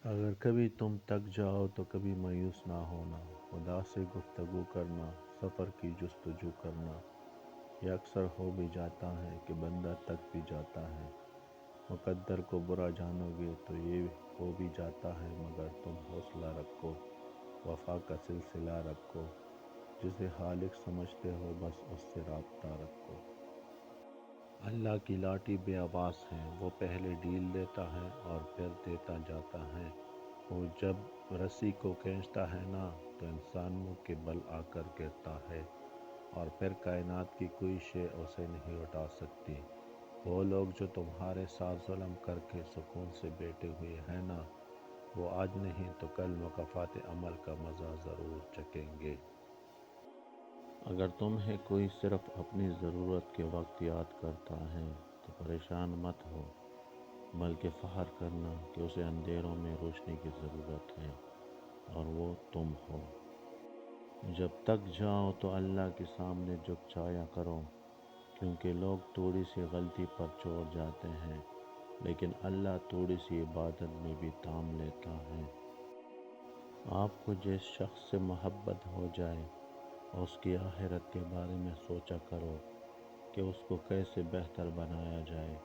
اگر کبھی تم تک جاؤ تو کبھی مایوس نہ ہونا، خدا سے گفتگو کرنا، سفر کی جستجو کرنا۔ یہ اکثر ہو بھی جاتا ہے کہ بندہ تک بھی جاتا ہے۔ مقدر کو برا جانو گے تو یہ ہو بھی جاتا ہے، مگر تم حوصلہ رکھو، وفا کا سلسلہ رکھو، جسے خالق سمجھتے ہو بس اس سے رابطہ رکھو۔ اللہ کی لاٹھی بے آواز ہے، وہ پہلے ڈھیل دیتا ہے اور پھر دیتا جاتا ہے۔ وہ جب رسی کو کھینچتا ہے نا تو انسان منہ کے بل آ کر گرتا ہے، اور پھر کائنات کی کوئی شے اسے نہیں اٹھا سکتی۔ وہ لوگ جو تمہارے ساتھ ظلم کر کے سکون سے بیٹھے ہوئے ہیں نا، وہ آج نہیں تو کل مکافات عمل کا مزہ ضرور چکھیں گے۔ اگر تمہیں کوئی صرف اپنی ضرورت کے وقت یاد کرتا ہے تو پریشان مت ہو، بلکہ فخر کرنا کہ اسے اندھیروں میں روشنی کی ضرورت ہے، اور وہ تم ہو۔ جب تک جاؤ تو اللہ کے سامنے جھک جایا کرو، کیونکہ لوگ تھوڑی سی غلطی پر چور جاتے ہیں، لیکن اللہ تھوڑی سی عبادت میں بھی تام لیتا ہے۔ آپ کو جس شخص سے محبت ہو جائے، اس کی آخرت کے بارے میں سوچا کرو کہ اس کو کیسے بہتر بنایا جائے۔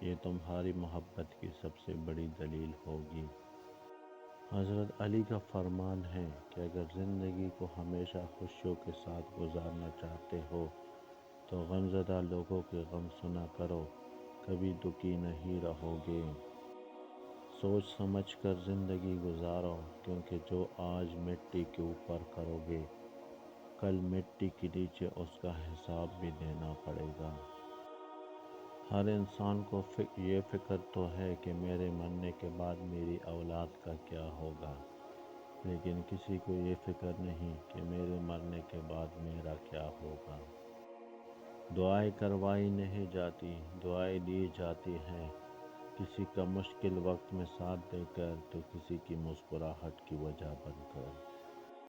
یہ تمہاری محبت کی سب سے بڑی دلیل ہوگی۔ حضرت علی کا فرمان ہے کہ اگر زندگی کو ہمیشہ خوشیوں کے ساتھ گزارنا چاہتے ہو تو غمزدہ لوگوں کے غم سنا کرو، کبھی دکھی نہیں رہو گے۔ سوچ سمجھ کر زندگی گزارو، کیونکہ جو آج مٹی کے اوپر کرو گے، کل مٹی کے نیچے اس کا حساب بھی دینا پڑے گا۔ ہر انسان کو یہ فکر تو ہے کہ میرے مرنے کے بعد میری اولاد کا کیا ہوگا، لیکن کسی کو یہ فکر نہیں کہ میرے مرنے کے بعد میرا کیا ہوگا۔ دعائیں کروائی نہیں جاتی، دعائیں دی جاتی ہیں، کسی کا مشکل وقت میں ساتھ دے کر تو کسی کی مسکراہٹ کی وجہ بن کر۔